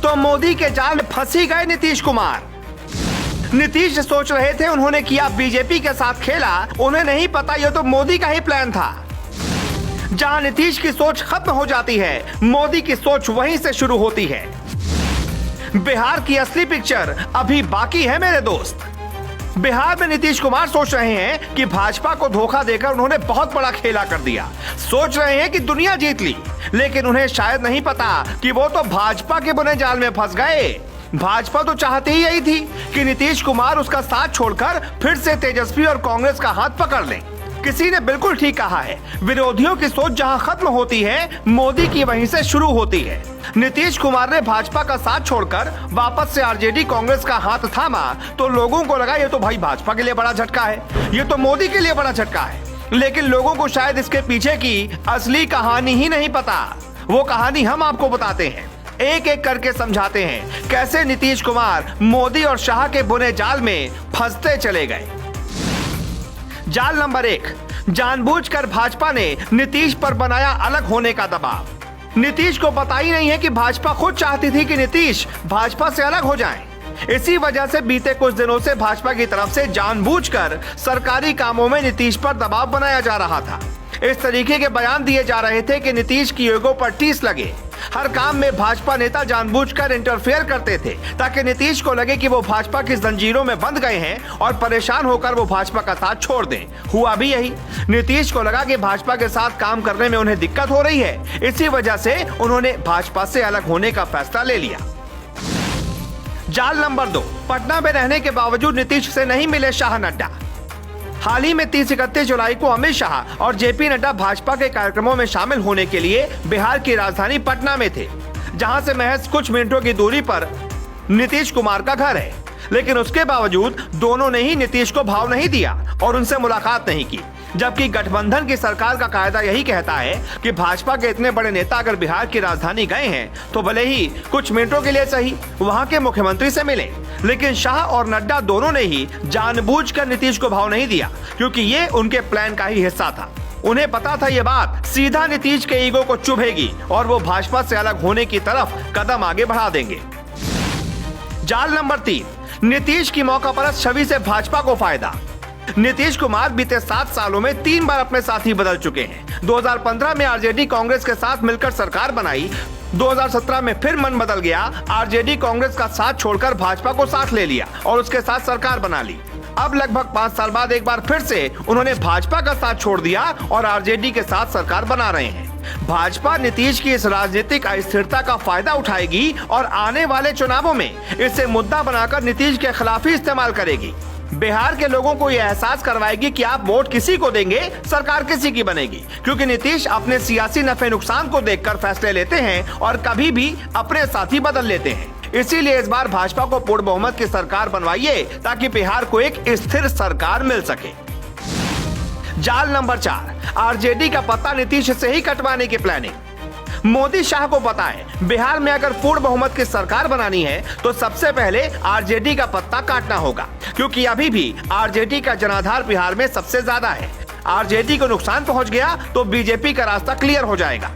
तो मोदी के जाल में फंसी गए नीतीश कुमार। नीतीश सोच रहे थे उन्होंने किया बीजेपी के साथ खेला, उन्हें नहीं पता यह तो मोदी का ही प्लान था। जहां नीतीश की सोच खत्म हो जाती है, मोदी की सोच वहीं से शुरू होती है। बिहार की असली पिक्चर अभी बाकी है मेरे दोस्त। बिहार में नीतीश कुमार सोच रहे हैं कि भाजपा को धोखा देकर उन्होंने बहुत बड़ा खेला कर दिया। सोच रहे हैं कि दुनिया जीत ली, लेकिन उन्हें शायद नहीं पता कि वो तो भाजपा के बुने जाल में फंस गए। भाजपा तो चाहती ही यही थी कि नीतीश कुमार उसका साथ छोड़कर फिर से तेजस्वी और कांग्रेस का हाथ पकड़ लें। किसी ने बिल्कुल ठीक कहा है, विरोधियों की सोच जहां खत्म होती है, मोदी की वहीं से शुरू होती है। नीतीश कुमार ने भाजपा का साथ छोड़कर वापस से आरजेडी कांग्रेस का हाथ थामा तो लोगों को लगा ये तो भाई भाजपा के लिए बड़ा झटका है, ये तो मोदी के लिए बड़ा झटका है। लेकिन लोगों को शायद इसके पीछे की असली कहानी ही नहीं पता। वो कहानी हम आपको बताते हैं, एक एक करके समझाते हैं कैसे नीतीश कुमार मोदी और शाह के बुने जाल में फंसते चले गए। जाल नंबर 1, जानबूझकर भाजपा ने नीतीश पर बनाया अलग होने का दबाव। नीतीश को पता ही नहीं है कि भाजपा खुद चाहती थी कि नीतीश भाजपा से अलग हो जाएं। इसी वजह से बीते कुछ दिनों से भाजपा की तरफ से जानबूझकर सरकारी कामों में नीतीश पर दबाव बनाया जा रहा था। इस तरीके के बयान दिए जा रहे थे कि नीतीश की ईगो पर ठेस लगे। हर काम में भाजपा नेता जानबूझकर इंटरफेयर करते थे ताकि नीतीश को लगे कि वो भाजपा की जंजीरों में बंध गए हैं और परेशान होकर वो भाजपा का साथ छोड़ दें। हुआ भी यही। नीतीश को लगा कि भाजपा के साथ काम करने में उन्हें दिक्कत हो रही है, इसी वजह से उन्होंने भाजपा से अलग होने का फैसला ले लिया। जाल नंबर 2, पटना में रहने के बावजूद नीतीश से नहीं मिले शाह नड्डा। हाल ही में 30-31 जुलाई को अमित शाह और जेपी नड्डा भाजपा के कार्यक्रमों में शामिल होने के लिए बिहार की राजधानी पटना में थे, जहां से महज कुछ मिनटों की दूरी पर नीतीश कुमार का घर है। लेकिन उसके बावजूद दोनों ने ही नीतीश को भाव नहीं दिया और उनसे मुलाकात नहीं की, जबकि गठबंधन की सरकार का कायदा यही कहता है कि भाजपा के इतने बड़े नेता अगर बिहार की राजधानी गए हैं तो भले ही कुछ मिनटों के लिए सही वहां के मुख्यमंत्री से मिले। लेकिन शाह और नड्डा दोनों ने ही जानबूझकर नीतीश को भाव नहीं दिया, क्योंकि ये उनके प्लान का ही हिस्सा था। उन्हें पता था ये बात सीधा नीतीश के ईगो को चुभेगी और वो भाजपा से अलग होने की तरफ कदम आगे बढ़ा देंगे। जाल नंबर 3, नीतीश की मौकापरस्त छवि से भाजपा को फायदा। नीतीश कुमार बीते 7 सालों में 3 बार अपने साथी बदल चुके हैं। 2015 में आरजेडी कांग्रेस के साथ मिलकर सरकार बनाई, 2017 में फिर मन बदल गया, आरजेडी कांग्रेस का साथ छोड़कर भाजपा को साथ ले लिया और उसके साथ सरकार बना ली। अब लगभग 5 साल बाद एक बार फिर से उन्होंने भाजपा का साथ छोड़ दिया और आरजेडी के साथ सरकार बना रहे हैं। भाजपा नीतीश की इस राजनीतिक अस्थिरता का फायदा उठाएगी और आने वाले चुनावों में इसे मुद्दा बनाकर नीतीश के खिलाफ ही इस्तेमाल करेगी। बिहार के लोगों को यह एहसास करवाएगी कि आप वोट किसी को देंगे, सरकार किसी की बनेगी, क्योंकि नीतीश अपने सियासी नफे नुकसान को देखकर फैसले लेते हैं और कभी भी अपने साथी बदल लेते हैं। इसीलिए इस बार भाजपा को पूर्ण बहुमत की सरकार बनवाइए ताकि बिहार को एक स्थिर सरकार मिल सके। जाल नंबर 4, आरजेडी का पत्ता नीतीश से ही कटवाने की प्लानिंग। मोदी शाह को पता है बिहार में अगर पूर्ण बहुमत की सरकार बनानी है तो सबसे पहले आरजेडी का पत्ता काटना होगा, क्योंकि अभी भी आरजेडी का जनाधार बिहार में सबसे ज्यादा है। आरजेडी को नुकसान पहुंच गया तो बीजेपी का रास्ता क्लियर हो जाएगा।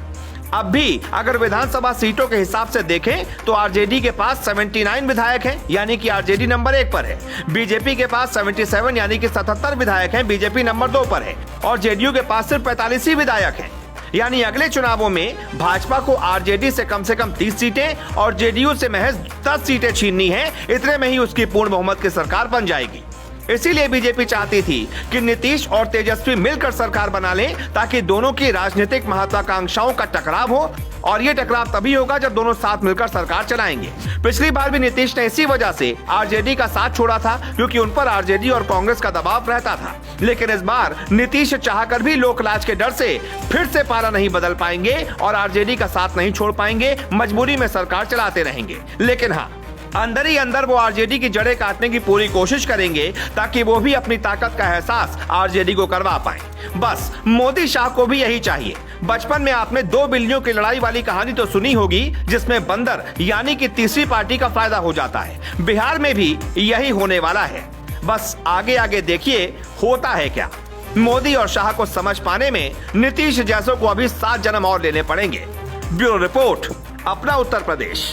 अब भी अगर विधानसभा सीटों के हिसाब से देखें तो आरजेडी के पास 79 विधायक हैं, यानी कि आरजेडी नंबर 1 पर है। बीजेपी के पास 77 यानी कि 77 विधायक हैं, बीजेपी नंबर 2 पर है। और जेडीयू के पास सिर्फ 45 ही विधायक हैं। यानी अगले चुनावों में भाजपा को आरजेडी से कम 30 सीटें और जेडीयू से महज 10 सीटें छीननी है। इतने में ही उसकी पूर्ण बहुमत की सरकार बन जाएगी। इसीलिए बीजेपी चाहती थी कि नीतीश और तेजस्वी मिलकर सरकार बना लें ताकि दोनों की राजनीतिक महत्वाकांक्षाओं का टकराव हो, और ये टकराव तभी होगा जब दोनों साथ मिलकर सरकार चलाएंगे। पिछली बार भी नीतीश ने इसी वजह से आरजेडी का साथ छोड़ा था, क्योंकि उन पर आरजेडी और कांग्रेस का दबाव रहता था। लेकिन इस बार नीतीश चाहकर भी लोकलाज के डर से फिर से पारा नहीं बदल पाएंगे और आरजेडी का साथ नहीं छोड़ पाएंगे, मजबूरी में सरकार चलाते रहेंगे। लेकिन हाँ, अंदर ही अंदर वो आरजेडी की जड़ें काटने की पूरी कोशिश करेंगे ताकि वो भी अपनी ताकत का एहसास आरजेडी को करवा पाए। बस मोदी शाह को भी यही चाहिए। बचपन में आपने 2 बिल्लियों की लड़ाई वाली कहानी तो सुनी होगी, जिसमें बंदर यानी कि तीसरी पार्टी का फायदा हो जाता है। बिहार में भी यही होने वाला है। बस आगे आगे देखिए होता है क्या। मोदी और शाह को समझ पाने में नीतीश जैसों को अभी 7 जन्म और लेने पड़ेंगे। ब्यूरो रिपोर्ट, अपना उत्तर प्रदेश।